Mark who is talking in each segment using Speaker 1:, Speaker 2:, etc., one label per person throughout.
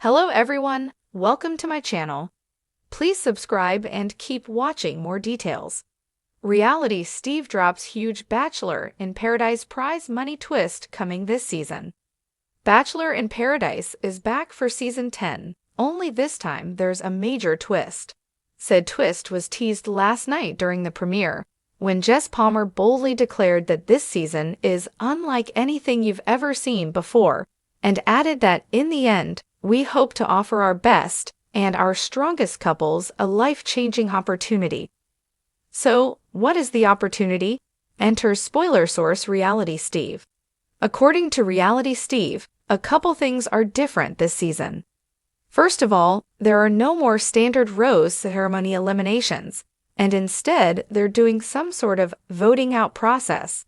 Speaker 1: Hello everyone, welcome to my channel. Please subscribe and keep watching more details. Reality Steve drops huge Bachelor in Paradise prize money twist coming this season. Bachelor in Paradise is back for season 10, only this time there's a major twist. Said twist was teased last night during the premiere, when Jess Palmer boldly declared that this season is unlike anything you've ever seen before, and added that in the end, we hope to offer our best and our strongest couples a life-changing opportunity. So, what is the opportunity? Enters spoiler source Reality Steve. According to Reality Steve, a couple things are different this season. First of all, there are no more standard rose ceremony eliminations, and instead they're doing some sort of voting out process.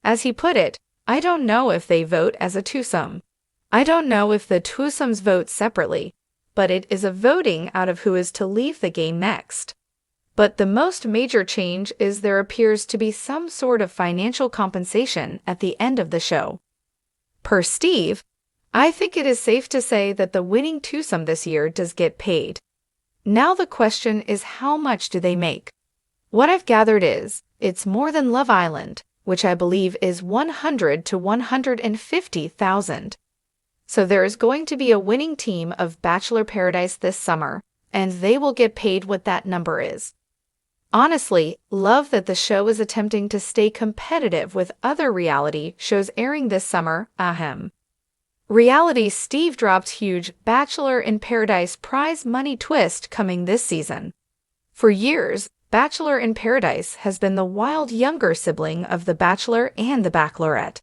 Speaker 1: As he put it, I don't know if they vote as a twosome. I don't know if the twosomes vote separately, but it is a voting out of who is to leave the game next. But the most major change is there appears to be some sort of financial compensation at the end of the show. Per Steve, I think it is safe to say that the winning twosome this year does get paid. Now the question is, how much do they make? What I've gathered is, it's more than Love Island, which I believe is $100,000 to $150,000. So there is going to be a winning team of Bachelor Paradise this summer, and they will get paid what that number is. Honestly, love that the show is attempting to stay competitive with other reality shows airing this summer. Reality Steve dropped huge Bachelor in Paradise prize money twist coming this season. For years, Bachelor in Paradise has been the wild younger sibling of The Bachelor and The Bachelorette.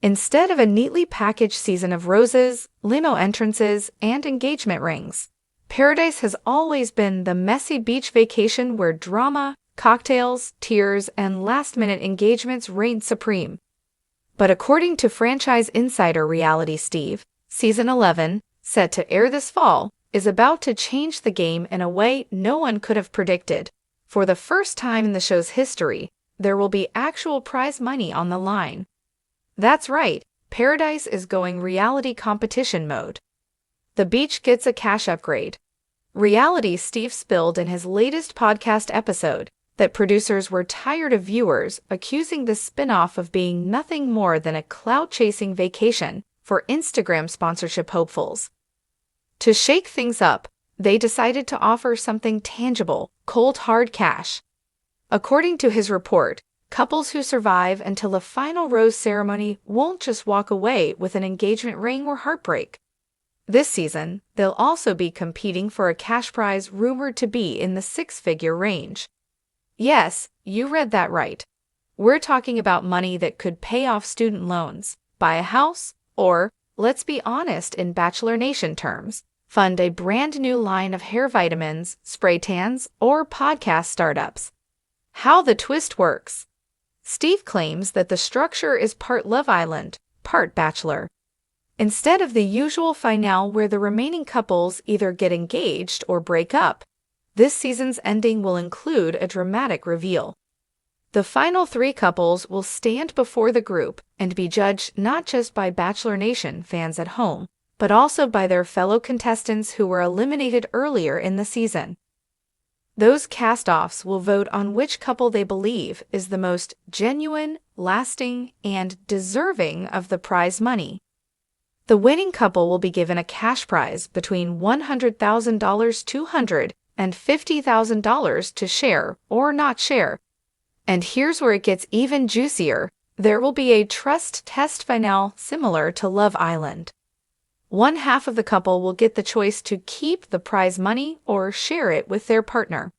Speaker 1: Instead of a neatly packaged season of roses, limo entrances, and engagement rings, Paradise has always been the messy beach vacation where drama, cocktails, tears, and last-minute engagements reign supreme. But according to franchise insider Reality Steve, Season 11, set to air this fall, is about to change the game in a way no one could have predicted. For the first time in the show's history, there will be actual prize money on the line. That's right, Paradise is going reality competition mode. The beach gets a cash upgrade. Reality Steve spilled in his latest podcast episode that producers were tired of viewers accusing the spin-off of being nothing more than a clout-chasing vacation for Instagram sponsorship hopefuls. To shake things up, they decided to offer something tangible, cold hard cash. According to his report, couples who survive until the final rose ceremony won't just walk away with an engagement ring or heartbreak. This season, they'll also be competing for a cash prize rumored to be in the six-figure range. Yes, you read that right. We're talking about money that could pay off student loans, buy a house, or, let's be honest in Bachelor Nation terms, fund a brand new line of hair vitamins, spray tans, or podcast startups. How the twist works. Steve claims that the structure is part Love Island, part Bachelor. Instead of the usual finale where the remaining couples either get engaged or break up, this season's ending will include a dramatic reveal. The final three couples will stand before the group and be judged not just by Bachelor Nation fans at home, but also by their fellow contestants who were eliminated earlier in the season. Those cast-offs will vote on which couple they believe is the most genuine, lasting, and deserving of the prize money. The winning couple will be given a cash prize between $100,000 to $150,000 to share or not share. And here's where it gets even juicier. There will be a trust test finale similar to Love Island. One half of the couple will get the choice to keep the prize money or share it with their partner.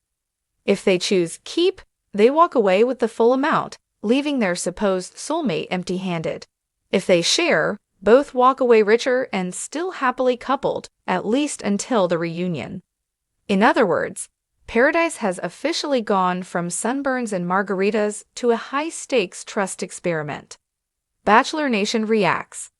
Speaker 1: If they choose keep, they walk away with the full amount, leaving their supposed soulmate empty-handed. If they share, both walk away richer and still happily coupled, at least until the reunion. In other words, Paradise has officially gone from sunburns and margaritas to a high-stakes trust experiment. Bachelor Nation reacts.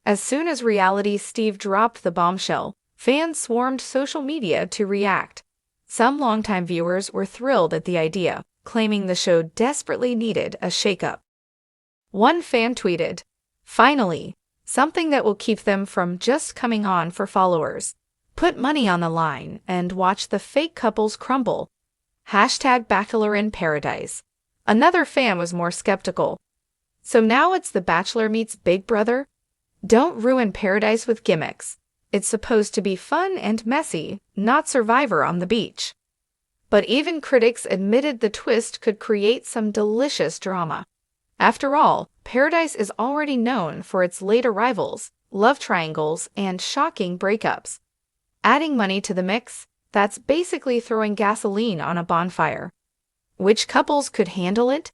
Speaker 1: As soon as Reality Steve dropped the bombshell, fans swarmed social media to react. Some longtime viewers were thrilled at the idea, claiming the show desperately needed a shakeup. One fan tweeted, "Finally, something that will keep them from just coming on for followers. Put money on the line and watch the fake couples crumble. Hashtag Bachelor in Paradise. Another fan was more skeptical. So now it's The Bachelor meets Big Brother? Don't ruin paradise with gimmicks. It's supposed to be fun and messy, not Survivor on the beach. But even critics admitted the twist could create some delicious drama. After all, Paradise is already known for its late arrivals, love triangles, and shocking breakups. Adding money to the mix, that's basically throwing gasoline on a bonfire. Which couples could handle it?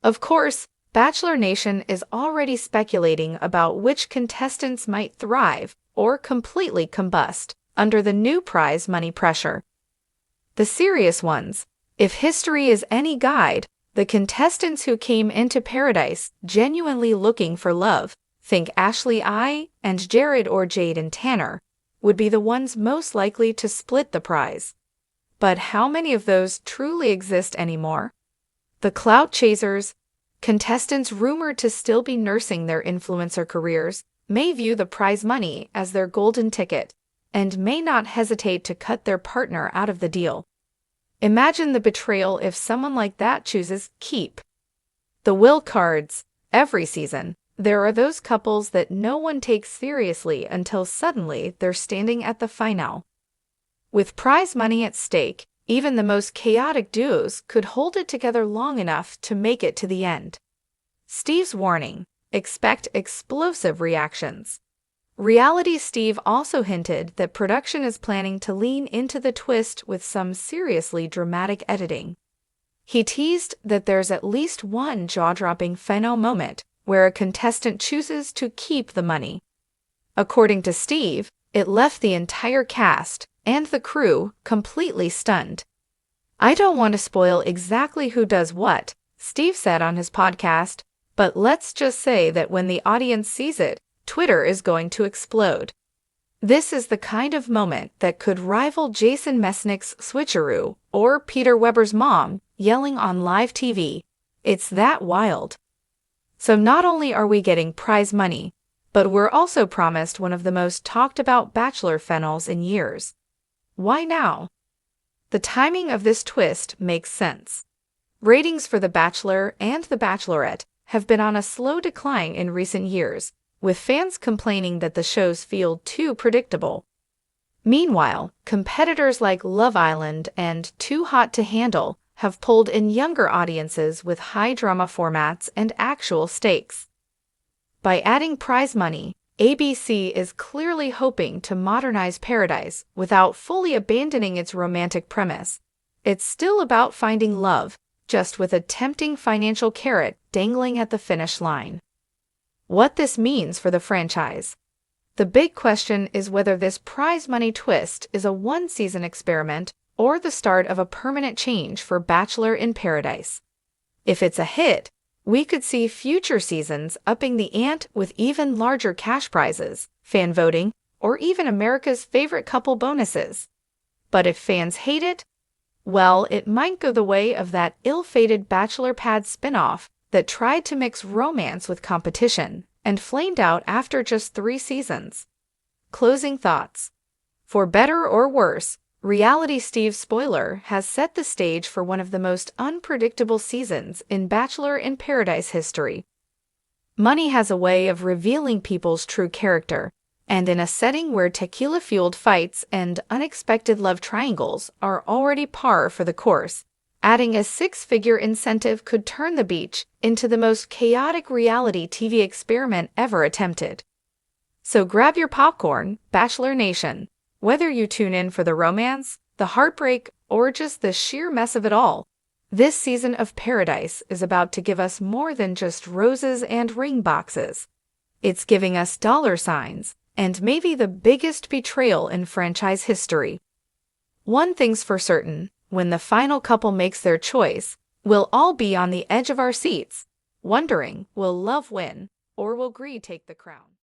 Speaker 1: Of course, Bachelor Nation is already speculating about which contestants might thrive or completely combust under the new prize money pressure. The serious ones, if history is any guide, the contestants who came into Paradise genuinely looking for love, think Ashley I and Jared or Jade and Tanner, would be the ones most likely to split the prize. But how many of those truly exist anymore? The clout chasers, contestants rumored to still be nursing their influencer careers, may view the prize money as their golden ticket and may not hesitate to cut their partner out of the deal. Imagine the betrayal if someone like that chooses keep. The will cards. Every season, there are those couples that no one takes seriously until suddenly they're standing at the final. With prize money at stake, even the most chaotic duos could hold it together long enough to make it to the end. Steve's warning: expect explosive reactions. Reality Steve also hinted that production is planning to lean into the twist with some seriously dramatic editing. He teased that there's at least one jaw-dropping final moment where a contestant chooses to keep the money. According to Steve, it left the entire cast and the crew completely stunned. "I don't want to spoil exactly who does what," Steve said on his podcast, "but let's just say that when the audience sees it, Twitter is going to explode." This is the kind of moment that could rival Jason Mesnick's switcheroo or Peter Weber's mom yelling on live TV. It's that wild. So not only are we getting prize money, but we're also promised one of the most talked about Bachelor finals in years. Why now? The timing of this twist makes sense. Ratings for The Bachelor and The Bachelorette have been on a slow decline in recent years, with fans complaining that the shows feel too predictable. Meanwhile, competitors like Love Island and Too Hot to Handle have pulled in younger audiences with high-drama formats and actual stakes. By adding prize money, ABC is clearly hoping to modernize Paradise without fully abandoning its romantic premise. It's still about finding love, just with a tempting financial carrot dangling at the finish line. What this means for the franchise. The big question is whether this prize money twist is a one-season experiment or the start of a permanent change for Bachelor in Paradise. If it's a hit, we could see future seasons upping the ante with even larger cash prizes, fan voting, or even America's favorite couple bonuses. But if fans hate it, well, it might go the way of that ill-fated Bachelor Pad spinoff that tried to mix romance with competition and flamed out after just 3 seasons. Closing thoughts. For better or worse, Reality Steve's spoiler has set the stage for one of the most unpredictable seasons in Bachelor in Paradise history. Money has a way of revealing people's true character, and in a setting where tequila-fueled fights and unexpected love triangles are already par for the course, adding a 6-figure incentive could turn the beach into the most chaotic reality TV experiment ever attempted. So grab your popcorn, Bachelor Nation. Whether you tune in for the romance, the heartbreak, or just the sheer mess of it all, this season of Paradise is about to give us more than just roses and ring boxes. It's giving us dollar signs and maybe the biggest betrayal in franchise history. One thing's for certain, when the final couple makes their choice, we'll all be on the edge of our seats, wondering, will love win, or will greed take the crown?